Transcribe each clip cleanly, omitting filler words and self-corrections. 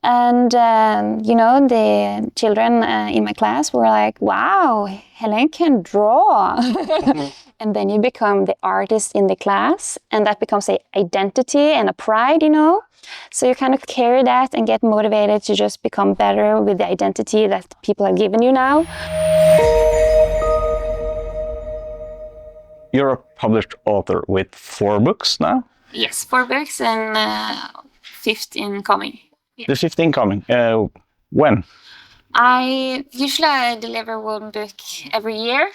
And, the children in my class were like, wow, Helen can draw. And then you become the artist in the class, and that becomes an identity and a pride, So you kind of carry that and get motivated to just become better with the identity that people have given you now. You're a published author with 4 books now? Yes, 4 books and 15 coming. Yeah. The 15 coming. When? I usually deliver 1 book every year.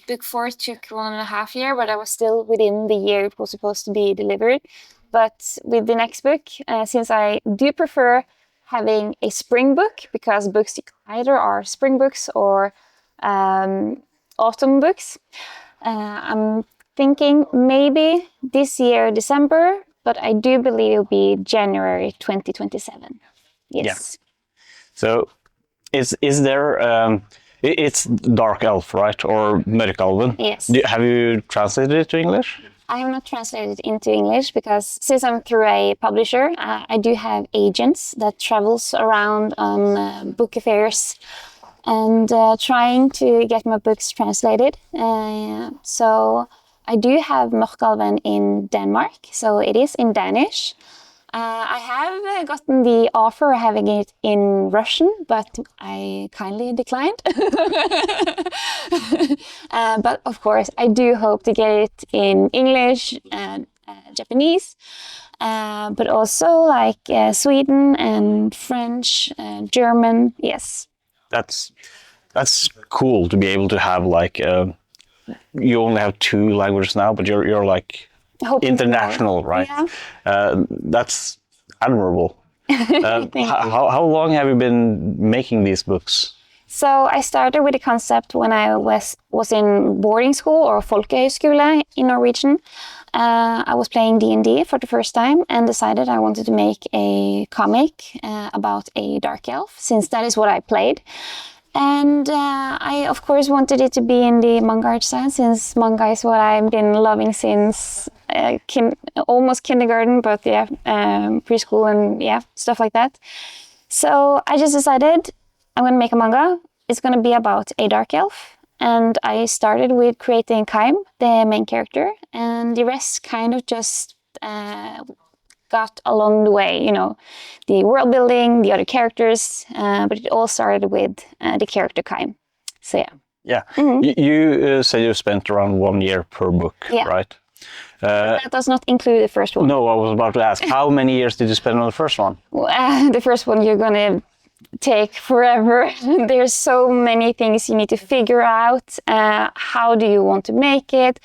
Book 4 took 1.5 years, but I was still within the year it was supposed to be delivered. But with the next book, since I do prefer having a spring book, because books either are spring books or autumn books, I'm thinking maybe this year, December, but I do believe it'll be January 2027. Yes. Yeah. So, is there? It's Dark Elf, right, or Mørkalven? Yes. Have you translated it to English? I have not translated it into English because since I'm through a publisher, I do have agents that travels around on book affairs and trying to get my books translated. So I do have Mørkalven in Denmark, so it is in Danish. I have gotten the offer of having it in Russian, but I kindly declined. But of course, I do hope to get it in English and Japanese, but also like Sweden and French, German. Yes. That's cool to be able to have like you only have 2 languages now, but you're like international, right? Yeah. That's admirable. How long have you been making these books? So I started with the concept when I was in boarding school or folkehøyskole in Norwegian. I was playing D&D for the first time and decided I wanted to make a comic about a dark elf, since that is what I played. And I, of course, wanted it to be in the manga art style, since manga is what I've been loving since almost kindergarten, but yeah, preschool and yeah, stuff like that. So I just decided I'm going to make a manga. It's going to be about a dark elf. And I started with creating Kaim, the main character, and the rest kind of just got along the way, the world building, the other characters, but it all started with the character Kaim. So yeah. Yeah. Mm-hmm. You said you spent around 1 year per book, right? That does not include the first one. No, I was about to ask, how many years did you spend on the first one? The first one you're going to take forever. There's so many things you need to figure out. How do you want to make it?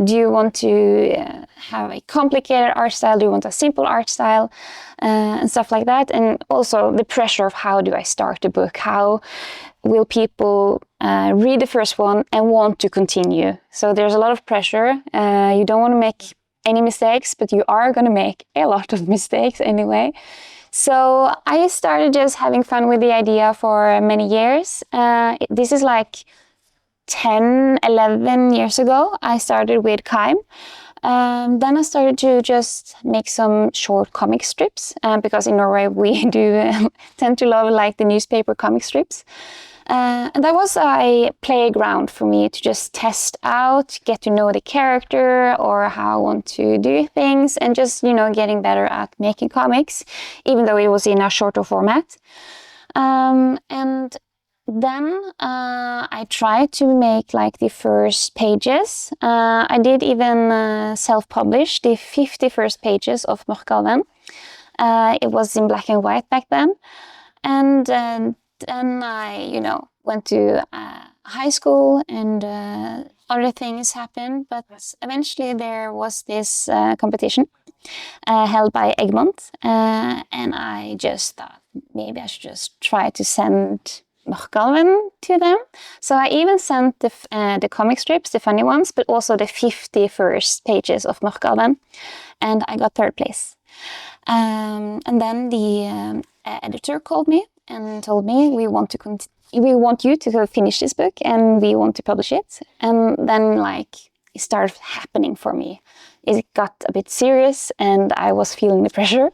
Do you want to have a complicated art style? Do you want a simple art style? And stuff like that. And also the pressure of how do I start a book? How will people read the first one and want to continue? So there's a lot of pressure. You don't want to make any mistakes, but you are going to make a lot of mistakes anyway. So I started just having fun with the idea for many years. This is like 10, 11 years ago. I started with Kaim. Then I started to just make some short comic strips because in Norway we do tend to love like the newspaper comic strips. And that was a playground for me to just test out, get to know the character or how I want to do things, and just, getting better at making comics, even though it was in a shorter format. And then I tried to make like the first pages. I did even self-publish the 50 first pages of Mørkalven. It was in black and white back then. And then I, went to high school and other things happened. But eventually there was this competition held by Egmont. And I just thought maybe I should just try to send Mørkalven to them. So I even sent the comic strips, the funny ones, but also the 50 first pages of Mørkalven. And I got 3rd place. And then the editor called me and told me, we want you to finish this book and we want to publish it. And then it started happening for me. It got a bit serious and I was feeling the pressure.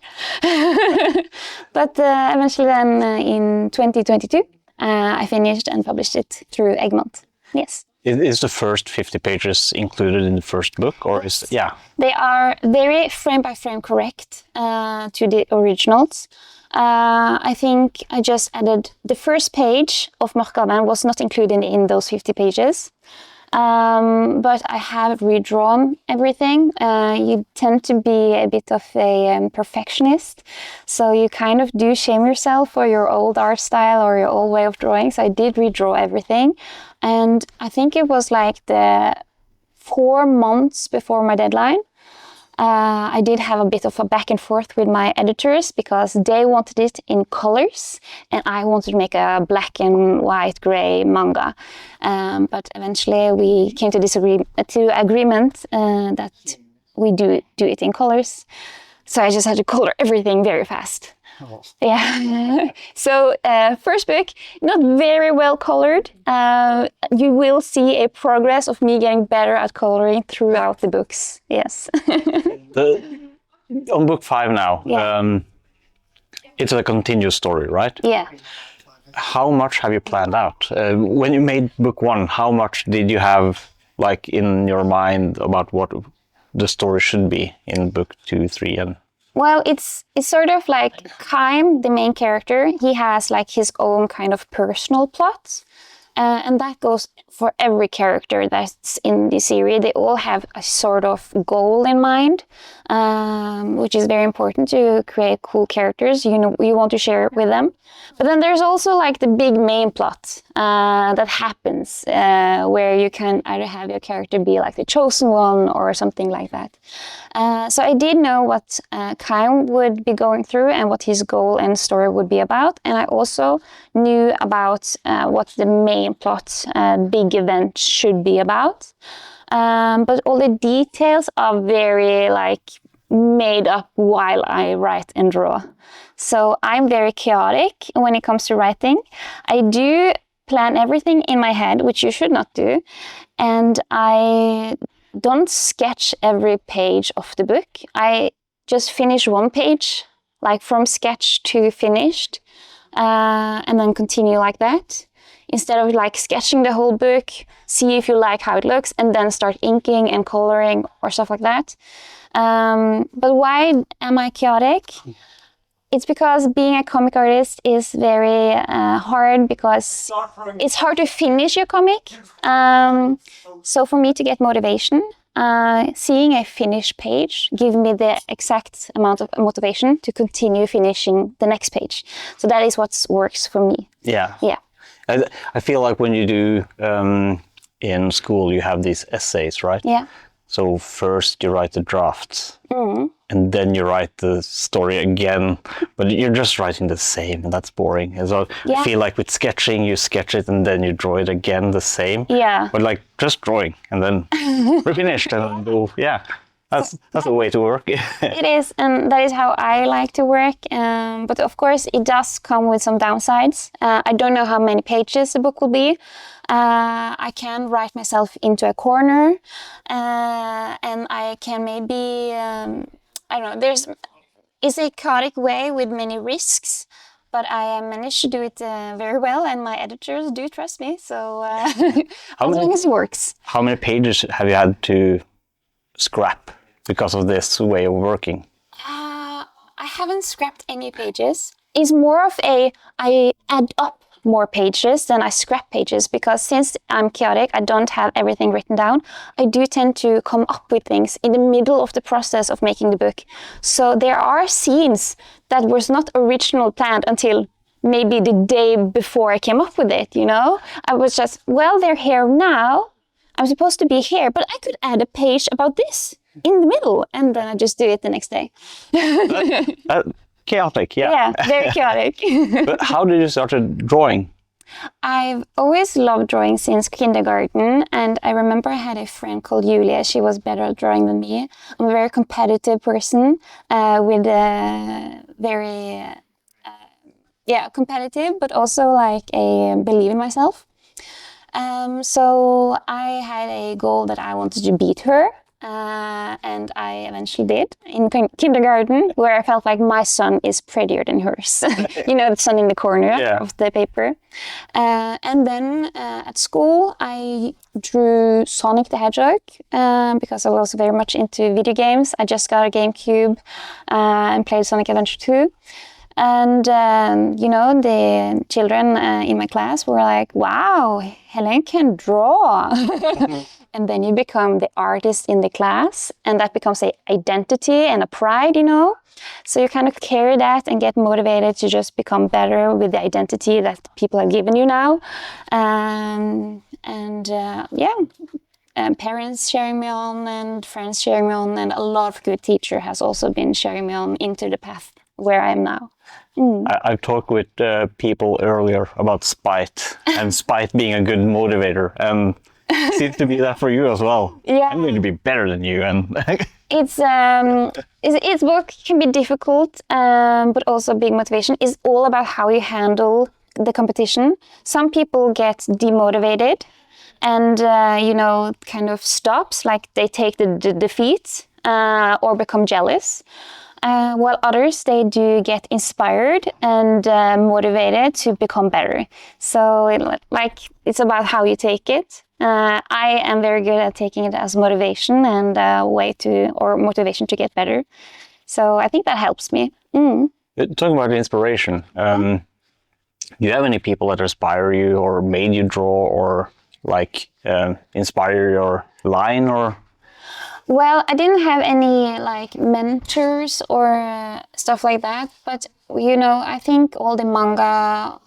But eventually then in 2022, I finished and published it through Egmont. Yes. Is the first 50 pages included in the first book, or is yeah? They are very frame by frame correct to the originals. I think I just added the first page of Mørkalven was not included in those 50 pages. But I have redrawn everything. You tend to be a bit of a perfectionist, so you kind of do shame yourself for your old art style or your old way of drawing. So I did redraw everything, and I think it was like the 4 months before my deadline. I did have a bit of a back and forth with my editors because they wanted it in colors and I wanted to make a black and white gray manga. But eventually we came to agreement that we do it in colors. So I just had to color everything very fast. Oh. Yeah. So first book, not very well colored. You will see a progress of me getting better at coloring throughout the books. Yes. On book 5 now, yeah. It's a continuous story, right? Yeah. How much have you planned out? When you made book 1, how much did you have like in your mind about what the story should be in book 2, 3, and? Well, it's sort of like Kaldheim, the main character. He has like his own kind of personal plot. And that goes for every character that's in the series. They all have a sort of goal in mind, which is very important to create cool characters. You know, you want to share it with them. But then there's also like the big main plot that happens where you can either have your character be like the chosen one or something like that. So I did know what Kaldheim would be going through and what his goal and story would be about. And I also knew about what the main plot, big event should be about. But all the details are very like made up while I write and draw. So I'm very chaotic when it comes to writing. I do plan everything in my head, which you should not do. And I don't sketch every page of the book. I just finish one page, like from sketch to finished, and then continue like that. Instead of like sketching the whole book, see if you like how it looks, and then start inking and coloring or stuff like that. But why am I chaotic? It's because being a comic artist is very hard because it's hard to finish your comic. So for me to get motivation, seeing a finished page gives me the exact amount of motivation to continue finishing the next page. So that is what works for me. Yeah. Yeah. I feel like when you do in school, you have these essays, right? Yeah. So first you write the drafts, and then you write the story again, but you're just writing the same, and that's boring. And so I feel like with sketching, you sketch it and then you draw it again the same. Yeah. But like just drawing and then we're finished and go, yeah. That's a way to work. It is, and that is how I like to work. But of course, it does come with some downsides. I don't know how many pages the book will be. I can write myself into a corner, and I can maybe, I don't know, it's a chaotic way with many risks, but I managed to do it very well, and my editors do trust me, so as long as it works. How many pages have you had to scrap because of this way of working? I haven't scrapped any pages. It's more of I add up more pages than I scrap pages, because since I'm chaotic, I don't have everything written down. I do tend to come up with things in the middle of the process of making the book. So there are scenes that was not originally planned until maybe the day before I came up with it, you know? I was just, well, they're here now. I'm supposed to be here, but I could add a page about this in the middle, and then I just do it the next day. Chaotic, yeah. Yeah, very chaotic. But how did you start drawing? I've always loved drawing since kindergarten, and I remember I had a friend called Julia. She was better at drawing than me. I'm a very competitive person with very, competitive, but also like a believe in myself. So I had a goal that I wanted to beat her. and I eventually did in kindergarten, where I felt like my son is prettier than hers. You know, the sun in the corner of the paper. And then at school, I drew Sonic the Hedgehog because I was very much into video games. I just got a GameCube and played Sonic Adventure 2. And, you know, the children in my class were like, wow, Helen can draw. And then you become the artist in the class, and that becomes an identity and a pride, you know. So you kind of carry that and get motivated to just become better with the identity that people have given you now. Parents cheering me on and friends cheering me on, and a lot of good teacher has also been cheering me on into the path where I am now. I've talked with people earlier about spite and spite being a good motivator, and seems to be that for you as well. Yeah, I'm going to be better than you, and it's both can be difficult, but also big motivation. Is all about how you handle the competition. Some people get demotivated, and you know, kind of stops, like they take the defeat or become jealous. While others, they do get inspired and motivated to become better. So it's about how you take it. I am very good at taking it as motivation and motivation to get better. So I think that helps me. Talking about inspiration, do you have any people that inspire you or made you draw or like inspire your line or? Well, I didn't have any like mentors or stuff like that, but you know, I think all the manga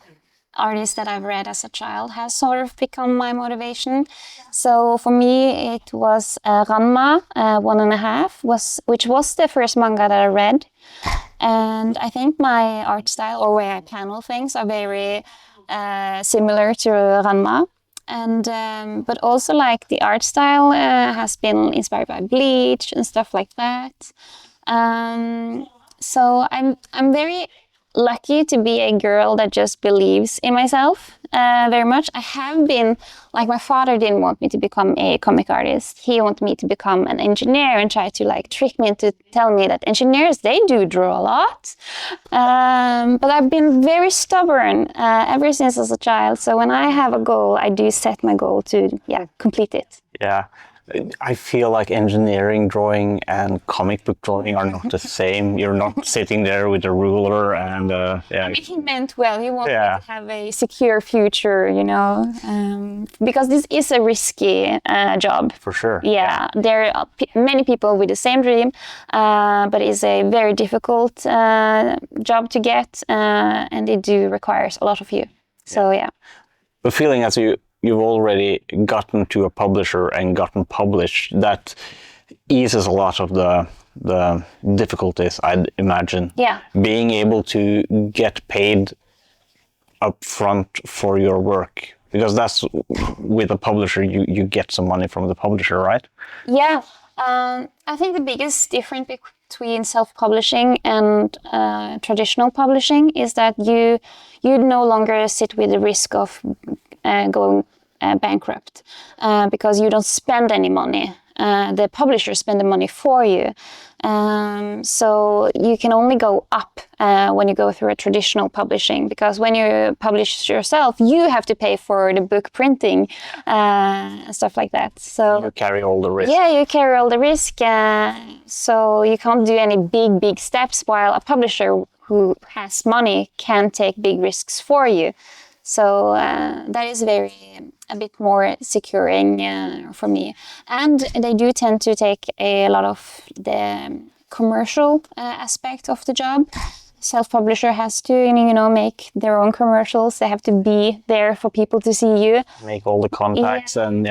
artists that I've read as a child has sort of become my motivation. So for me, it was Ranma 1.5, which was the first manga that I read, and I think my art style or way I panel things are very similar to Ranma. And but also like the art style has been inspired by Bleach and stuff like that. So I'm very lucky to be a girl that just believes in myself very much. I have been, like, my father didn't want me to become a comic artist. He wanted me to become an engineer and try to like trick me into tell me that engineers, they do draw a lot. But I've been very stubborn ever since as a child. So when I have a goal, I do set my goal to complete it. Yeah. I feel like engineering drawing and comic book drawing are not the same. You're not sitting there with a ruler and He meant well. He wanted me to have a secure future, you know, because this is a risky job. For sure. Yeah. There are many people with the same dream, but it's a very difficult job to get, and it do requires a lot of you. So yeah. But feeling as you've already gotten to a publisher and gotten published, that eases a lot of the difficulties, I'd imagine. Yeah. Being able to get paid up front for your work, because that's with a publisher, you get some money from the publisher, right? Yeah. I think the biggest difference between self-publishing and traditional publishing is that you no longer sit with the risk of going bankrupt because you don't spend any money. The publisher spend the money for you. So you can only go up when you go through a traditional publishing, because when you publish yourself, you have to pay for the book printing and stuff like that. So you carry all the risk. Yeah, you carry all the risk. So you can't do any big steps, while a publisher who has money can take big risks for you. So that is a bit more securing for me. And they do tend to take a lot of the commercial aspect of the job. Self-publisher has to, make their own commercials. They have to be there for people to see you. Make all the contacts and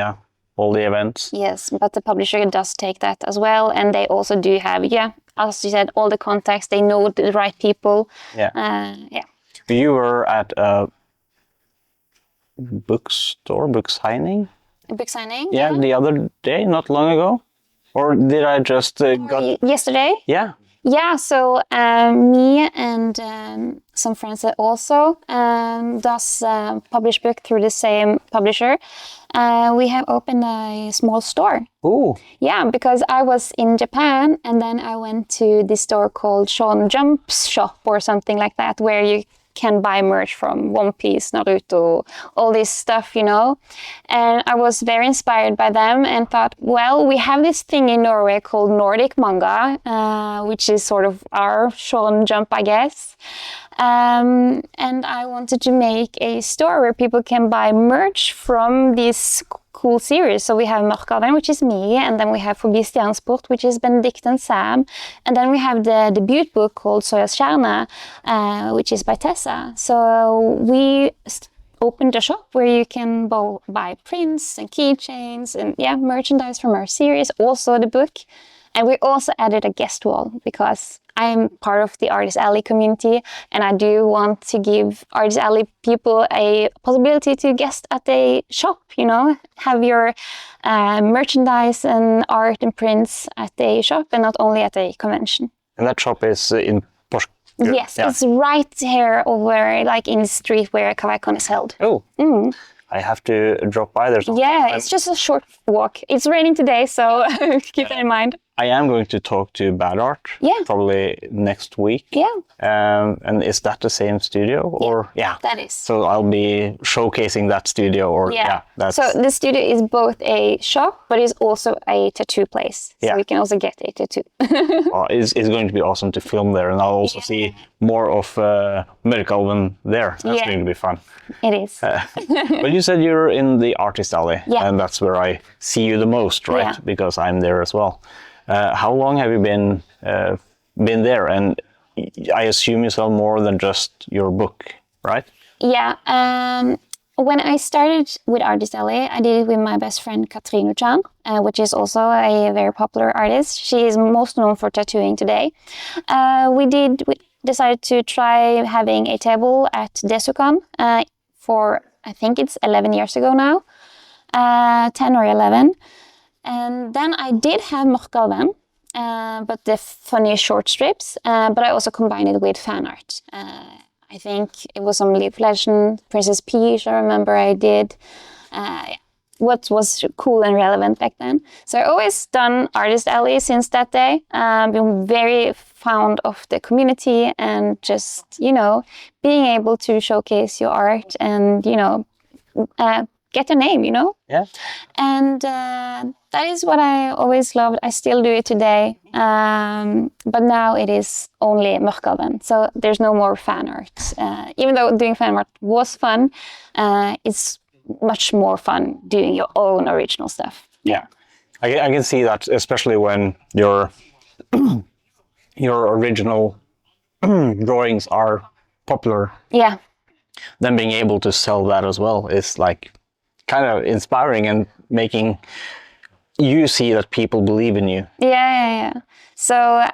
all the events. Yes, but the publisher does take that as well. And they also do have, as you said, all the contacts. They know the right people. Yeah. You were at a book signing? Book signing? Yeah, the other day, not long ago. Or did I just yesterday? Yeah. Yeah, so me and some friends that also does publish book through the same publisher, we have opened a small store. Ooh. Yeah, because I was in Japan and then I went to this store called Shonen Jump's shop or something like that, where you can buy merch from One Piece, Naruto, all this stuff, you know. And I was very inspired by them and thought, well, we have this thing in Norway called Nordic manga, which is sort of our Shonen Jump, I guess. And I wanted to make a store where people can buy merch from these cool series. So we have Mørkalven, which is me, and then we have Forbi Stjernesport, which is Benedict and Sam, and then we have the debut book called Soyas Kjerne, which is by Tessa. So we opened a shop where you can buy prints and keychains and merchandise from our series, also the book. And we also added a guest wall because I'm part of the Artist Alley community and I do want to give Artist Alley people a possibility to guest at a shop, you know, have your merchandise and art and prints at a shop and not only at a convention. And that shop is in Porsche? Yes, yeah. It's right here over, like in the street where Kavaikon is held. Oh. I have to drop by there sometime. Yeah, it's just a short walk. It's raining today, so keep that in mind. I am going to talk to Bad Art probably next week. Yeah. And is that the same studio? Or that is. So I'll be showcasing that studio or that's... So the studio is both a shop, but it's also a tattoo place. So you can also get a tattoo. It's going to be awesome to film there, and I'll also see more of Mørkalven there. That's going to be fun. It is. But you said you're in the Artist Alley, and that's where I see you the most, right? Yeah. Because I'm there as well. How long have you been there? And I assume you sell more than just your book, right? Yeah. When I started with Artist Alley, I did it with my best friend Katrine Chan, which is also a very popular artist. She is most known for tattooing today. We decided to try having a table at Desukan for, I think it's 11 years ago now, 10 or 11. And then I did have Mørkalven, but the funny short strips, but I also combined it with fan art. I think it was some League of Legends, Princess Peach, I remember I did. What was cool and relevant back then. So I always done Artist Alley since that day. Been very fond of the community and just, you know, being able to showcase your art and, you know, get a name, you know? Yeah. And that is what I always loved. I still do it today. But now it is only Mørkalven. So there's no more fan art. Even though doing fan art was fun, it's much more fun doing your own original stuff. Yeah. I can see that, especially when your original drawings are popular. Yeah. Then being able to sell that as well is like kind of inspiring and making you see that people believe in you. Yeah. So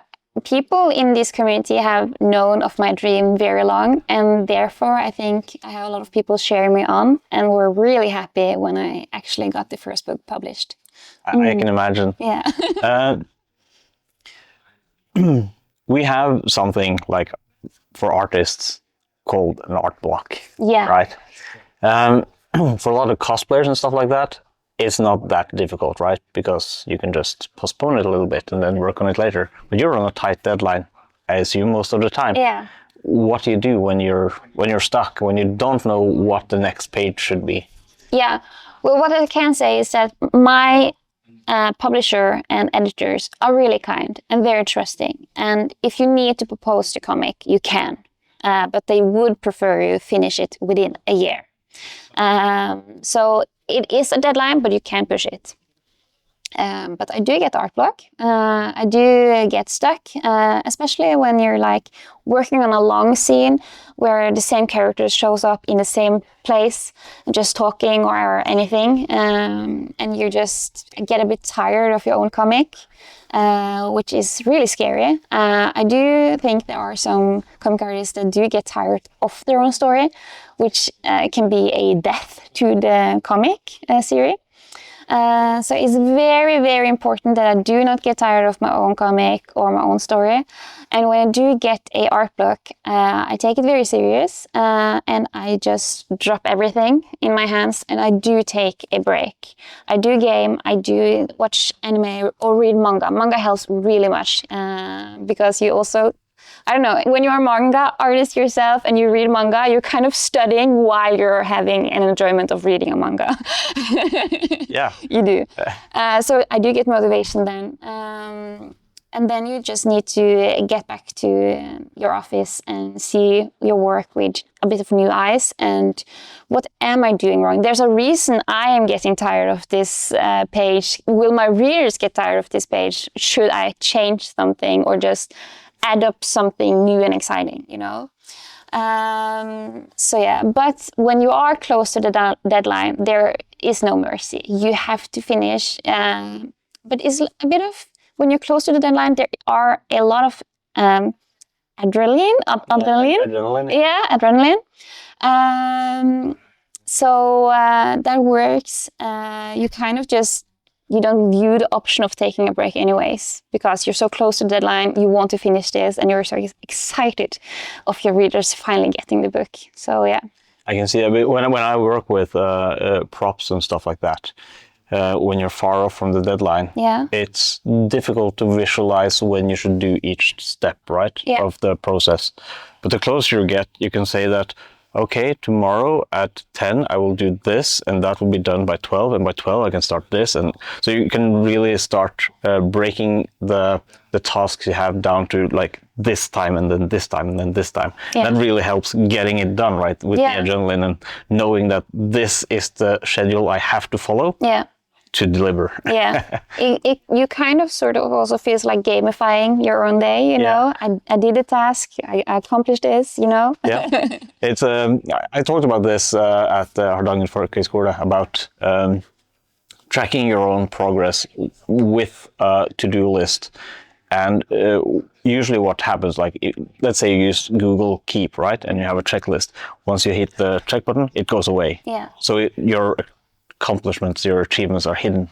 people in this community have known of my dream very long, and therefore I think I have a lot of people cheering me on and were really happy when I actually got the first book published. I can imagine. Yeah. We have something like for artists called an art block. Yeah. Right? For a lot of cosplayers and stuff like that, it's not that difficult, right? Because you can just postpone it a little bit and then work on it later. But you're on a tight deadline, I assume, most of the time. Yeah. What do you do when you're stuck, when you don't know what the next page should be? Yeah. Well, what I can say is that my publisher and editors are really kind and very trusting. And if you need to propose the comic, you can. But they would prefer you finish it within a year. So it is a deadline, but you can push it. But I do get art block. I do get stuck, especially when you're like working on a long scene where the same character shows up in the same place, just talking or anything, and you just get a bit tired of your own comic, which is really scary. I do think there are some comic artists that do get tired of their own story, which can be a death to the comic series. So it's very, very important that I do not get tired of my own comic or my own story. And when I do get a art book, I take it very serious and I just drop everything in my hands and I do take a break. I do game, I do watch anime or read manga. Manga helps really much because you also, I don't know, when you're a manga artist yourself and you read manga, you're kind of studying while you're having an enjoyment of reading a manga. Yeah. You do. So I do get motivation then. And then you just need to get back to your office and see your work with a bit of new eyes. And what am I doing wrong? There's a reason I am getting tired of this page. Will my readers get tired of this page? Should I change something or just add up something new and exciting, you know? So yeah, but when you are close to the deadline, there is no mercy. You have to finish. But it's a bit of, when you're close to the deadline, there are a lot of adrenaline. Yeah, adrenaline. So that works. You kind of just, you don't view the option of taking a break anyways, because you're so close to the deadline, you want to finish this, and you're so excited of your readers finally getting the book. So yeah. I can see that when I work with props and stuff like that, when you're far off from the deadline, it's difficult to visualize when you should do each step, right, of the process. But the closer you get, you can say that, okay, tomorrow at 10 I will do this, and that will be done by 12, and by 12 I can start this, and so you can really start breaking the tasks you have down to like this time, and then this time, and then this time. That really helps getting it done, right, with the adrenaline and knowing that this is the schedule I have to follow. To deliver. You kind of sort of also feels like gamifying your own day, you know. I did a task, I accomplished this, you know. It's I talked about this at Hardanger Folkehøgskole about tracking your own progress with a to-do list. And usually what happens, like, let's say you use Google Keep, right? And you have a checklist. Once you hit the check button, it goes away. So your accomplishments, your achievements are hidden,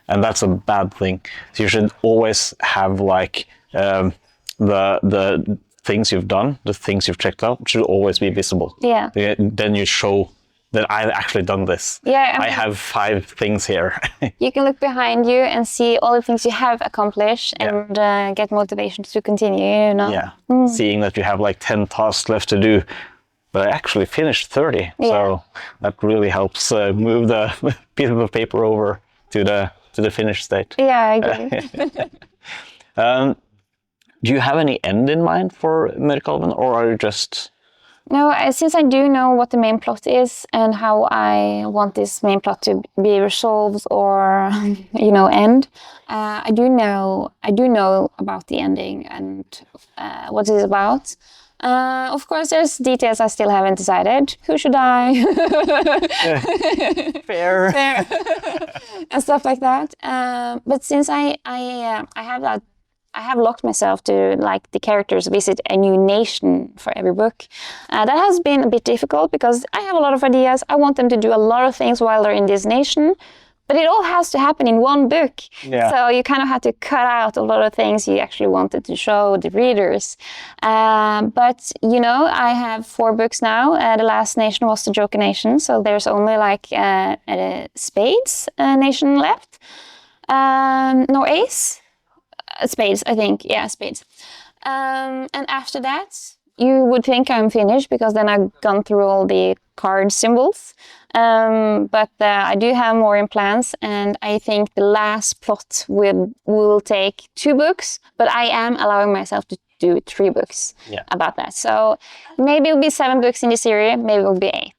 and that's a bad thing. So you should always have like the things you've done, the things you've checked out should always be visible. Then you show that I've actually done this. I have 5 things here. You can look behind you and see all the things you have accomplished and get motivation to continue, you know. Seeing that you have like 10 tasks left to do, but I actually finished 30, so that really helps move the piece of paper over to the finished state. I agree. Do you have any end in mind for Mørkalven, or are you just... No, since I do know what the main plot is and how I want this main plot to be resolved or, you know, end, I do know about the ending and what it's about. Of course, there's details I still haven't decided. Who should I? Fair. And stuff like that. But since I have locked myself to like the characters visit a new nation for every book. That has been a bit difficult because I have a lot of ideas. I want them to do a lot of things while they're in this nation. But it all has to happen in one book. So you kind of have to cut out a lot of things you actually wanted to show the readers. But, you know, I have 4 books now. The last nation was the Joker Nation. So there's only like a Spades nation left. No, Ace? Spades, I think. Yeah, Spades. And after that, you would think I'm finished because then I've gone through all the card symbols. But I do have more in plans, and I think the last plot will take 2 books, but I am allowing myself to do 3 books about that. So maybe it'll be 7 books in the series, maybe it'll be 8.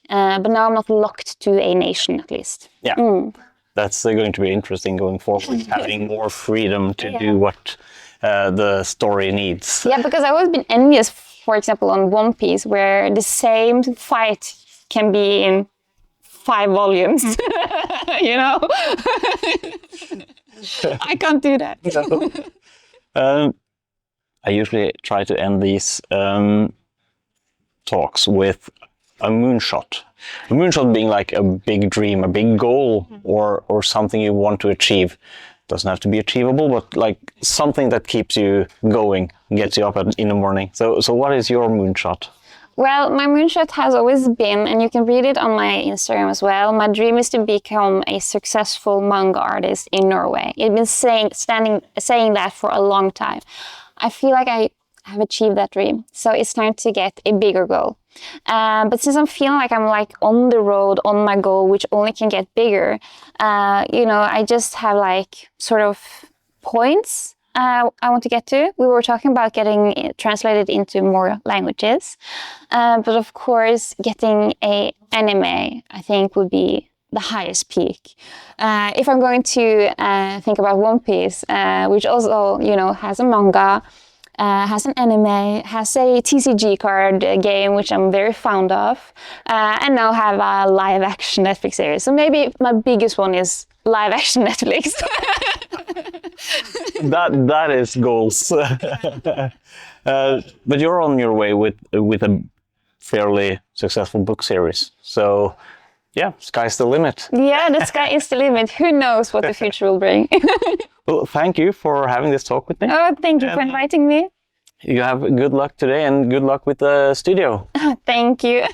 But now I'm not locked to a nation, at least. That's going to be interesting going forward, having more freedom to do what the story needs. Because I've always been envious, for example, on One Piece, where the same fight can be in 5 volumes. You know? I can't do that. I usually try to end these talks with a moonshot. A moonshot being like a big dream, a big goal, or something you want to achieve. Doesn't have to be achievable, but like something that keeps you going, gets you up in the morning. So what is your moonshot? Well, my moonshot has always been, and you can read it on my Instagram as well, my dream is to become a successful manga artist in Norway. I've been saying that for a long time. I feel like I have achieved that dream, so it's time to get a bigger goal. But since I'm feeling like I'm like on the road, on my goal, which only can get bigger, I just have like sort of points I want to get to. We were talking about getting it translated into more languages. But of course, getting an anime, I think, would be the highest peak. If I'm going to think about One Piece, which also, has a manga, has an anime, has a TCG card game, which I'm very fond of, and now have a live-action Netflix series. So maybe my biggest one is live-action Netflix. that is goals. But you're on your way with a fairly successful book series. So yeah, sky's the limit. Yeah, the sky is the limit. Who knows what the future will bring? Well, thank you for having this talk with me. Oh, thank you for inviting me. You have good luck today and good luck with the studio. Thank you.